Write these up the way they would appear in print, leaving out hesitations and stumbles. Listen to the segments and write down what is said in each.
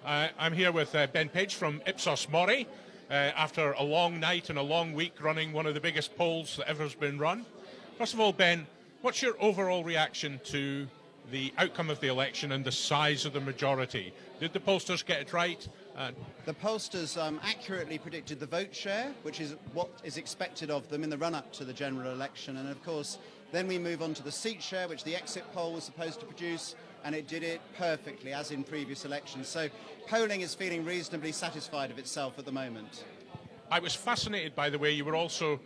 I'm here with Ben Page from Ipsos Mori after a long night and a long week running one of the biggest polls that ever's been run. First of all, Ben, what's your overall reaction to the outcome of the election and the size of the majority? Did the pollsters get it right? The pollsters accurately predicted the vote share, which is what is expected of them in the run-up to the general election. And of course, then we move on to the seat share, which the exit poll was supposed to produce, and it did it perfectly, as in previous elections. So polling is feeling reasonably satisfied of itself at the moment. I was fascinated by the way you were also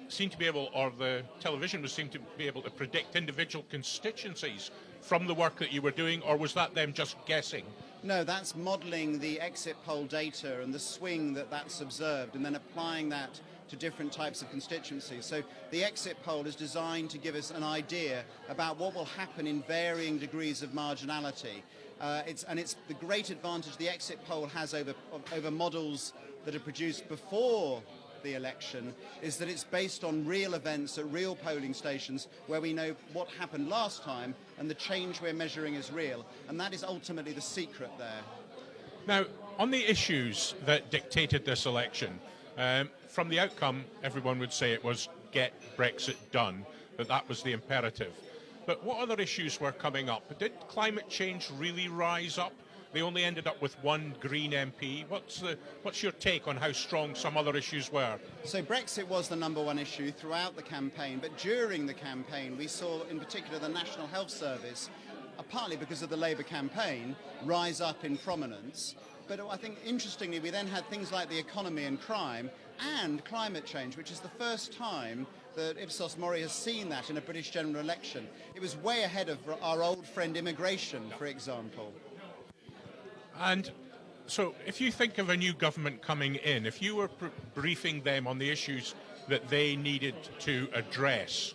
seemed to be able, or the television was seemed to be able to predict individual constituencies from the work that you were doing, or was that them just guessing? No, that's modelling the exit poll data and the swing that's observed, and then applying that to different types of constituencies. So the exit poll is designed to give us an idea about what will happen in varying degrees of marginality. It's the great advantage the exit poll has over models that are produced before the election is that it's based on real events at real polling stations where we know what happened last time and the change we're measuring is real, and that is ultimately the secret there. Now, on the issues that dictated this election, from the outcome, everyone would say it was get Brexit done, that was the imperative. But what other issues were coming up? Did climate change really rise up? They only ended up with one Green MP. What's your take on how strong some other issues were? So Brexit was the number one issue throughout the campaign, but during the campaign we saw in particular the National Health Service, partly because of the Labour campaign, rise up in prominence. But I think interestingly we then had things like the economy and crime and climate change, which is the first time that Ipsos Mori has seen that in a British general election. It was way ahead of our old friend immigration, for example. And so if you think of a new government coming in, if you were briefing them on the issues that they needed to address,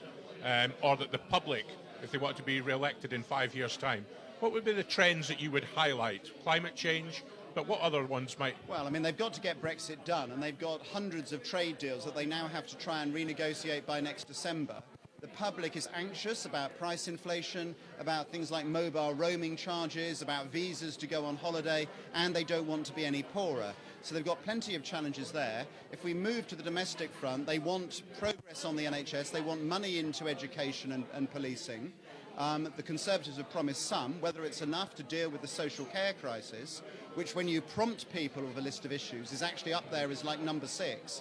or that the public, if they want to be re-elected in 5 years' time, what would be the trends that you would highlight? Climate change, but what other ones might? Well, I mean, they've got to get Brexit done, and they've got hundreds of trade deals that they now have to try and renegotiate by next December. The public is anxious about price inflation, about things like mobile roaming charges, about visas to go on holiday, and they don't want to be any poorer. So they've got plenty of challenges there. If we move to the domestic front, they want progress on the NHS, they want money into education and policing. The Conservatives have promised some, whether it's enough to deal with the social care crisis, which when you prompt people with a list of issues is actually up there as like number 6.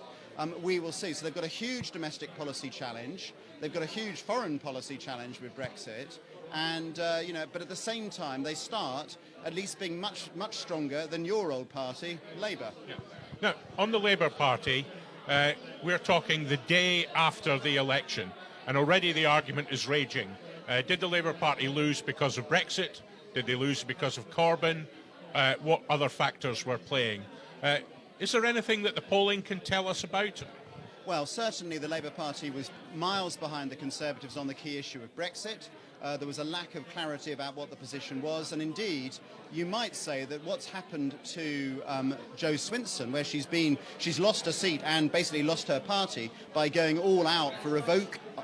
We will see. So they've got a huge domestic policy challenge. They've got a huge foreign policy challenge with Brexit. And, but at the same time, they start at least being much, much stronger than your old party, Labour. Yeah. Now, on the Labour Party, we're talking the day after the election, and already the argument is raging. Did the Labour Party lose because of Brexit? Did they lose because of Corbyn? What other factors were playing? Is there anything that the polling can tell us about? Well, certainly the Labour Party was miles behind the Conservatives on the key issue of Brexit. There was a lack of clarity about what the position was, and indeed, you might say that what's happened to Jo Swinson, where she's lost her seat and basically lost her party by going all out for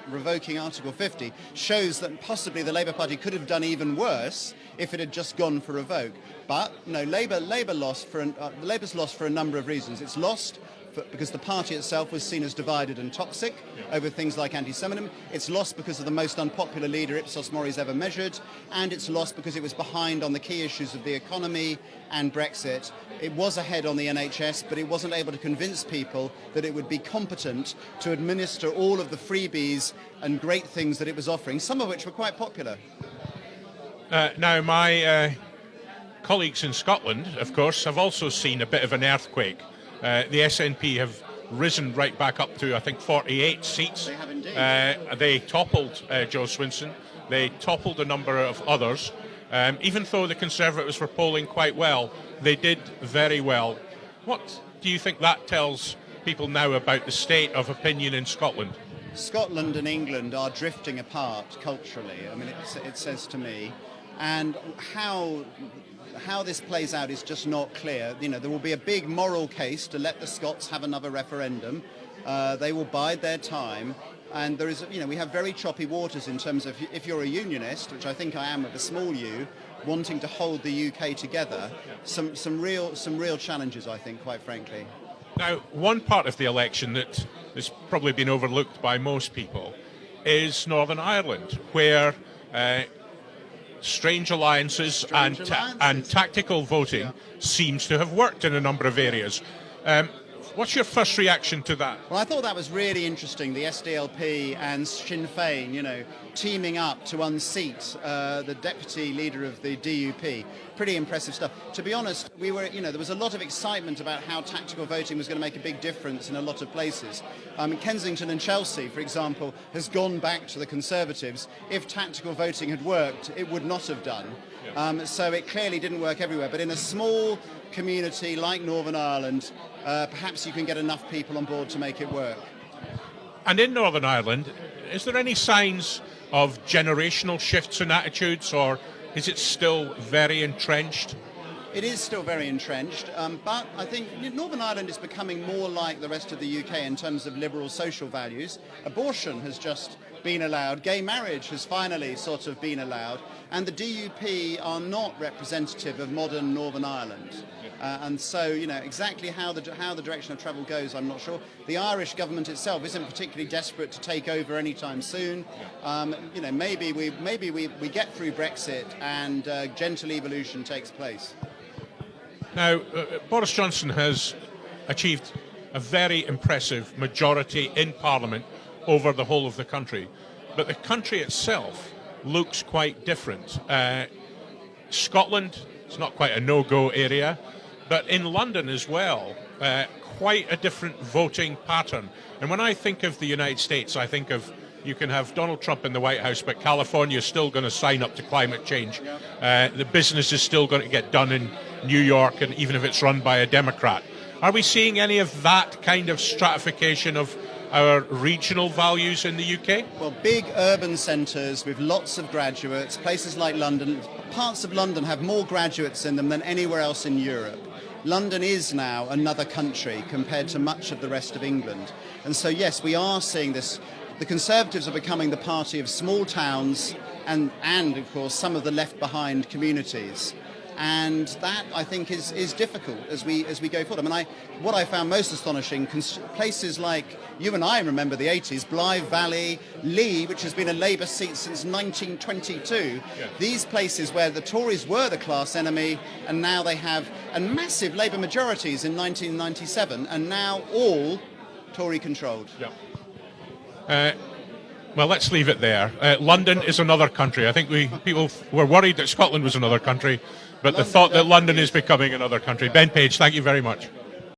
revoking Article 50, shows that possibly the Labour Party could have done even worse if it had just gone for revoke. But no, Labour's lost for a number of reasons. It's lost because the party itself was seen as divided and toxic over things like anti-Semitism. It's lost because of the most unpopular leader Ipsos Mori's ever measured, and it's lost because it was behind on the key issues of the economy and Brexit. It was ahead on the NHS, but it wasn't able to convince people that it would be competent to administer all of the freebies and great things that it was offering, some of which were quite popular. Now, my colleagues in Scotland, of course, have also seen a bit of an earthquake. The SNP have risen right back up to, I think, 48 seats. They have indeed. They toppled Jo Swinson. They toppled a number of others. Even though the Conservatives were polling quite well, they did very well. What do you think that tells people now about the state of opinion in Scotland? Scotland and England are drifting apart culturally. I mean, it says to me. And how this plays out is just not clear. You know, there will be a big moral case to let the Scots have another referendum. They will bide their time. And there is, we have very choppy waters in terms of if you're a unionist, which I think I am with a small u, wanting to hold the UK together, some real challenges, I think, quite frankly. Now, one part of the election that has probably been overlooked by most people is Northern Ireland, where strange alliances and tactical voting seems to have worked in a number of areas. What's your first reaction to that? Well, I thought that was really interesting, the SDLP and Sinn Féin, teaming up to unseat the deputy leader of the DUP. Pretty impressive stuff. To be honest, there was a lot of excitement about how tactical voting was going to make a big difference in a lot of places. Kensington and Chelsea, for example, has gone back to the Conservatives. If tactical voting had worked, it would not have done. So it clearly didn't work everywhere. But in a small community like Northern Ireland, perhaps you can get enough people on board to make it work. And in Northern Ireland, is there any signs of generational shifts in attitudes, or is it still very entrenched? It is still very entrenched, but I think Northern Ireland is becoming more like the rest of the UK in terms of liberal social values. Abortion has just been allowed, gay marriage has finally sort of been allowed, and the DUP are not representative of modern Northern Ireland. And so, exactly how the direction of travel goes, I'm not sure. The Irish government itself isn't particularly desperate to take over anytime soon. Maybe we get through Brexit and gentle evolution takes place. Now, Boris Johnson has achieved a very impressive majority in Parliament over the whole of the country, but the country itself looks quite different. Scotland, it's not quite a no-go area, but in London as well, quite a different voting pattern. And when I think of the United States, I think of you can have Donald Trump in the White House, but California is still going to sign up to climate change. The business is still going to get done in New York, and even if it's run by a Democrat. Are we seeing any of that kind of stratification of our regional values in the UK? Well, big urban centres with lots of graduates, places like London, parts of London have more graduates in them than anywhere else in Europe. London is now another country compared to much of the rest of England. And so, yes, we are seeing this. The Conservatives are becoming the party of small towns and of course, some of the left-behind communities. And that, I think, is difficult as we go forward. What I found most astonishing, places like, you and I remember the 80s, Blythe Valley, Lee, which has been a Labour seat since 1922, these places where the Tories were the class enemy, and now they have massive Labour majorities in 1997, and now all Tory-controlled. Well, let's leave it there. London is another country. I think people were worried that Scotland was another country, but the thought that London is becoming another country. Ben Page, thank you very much.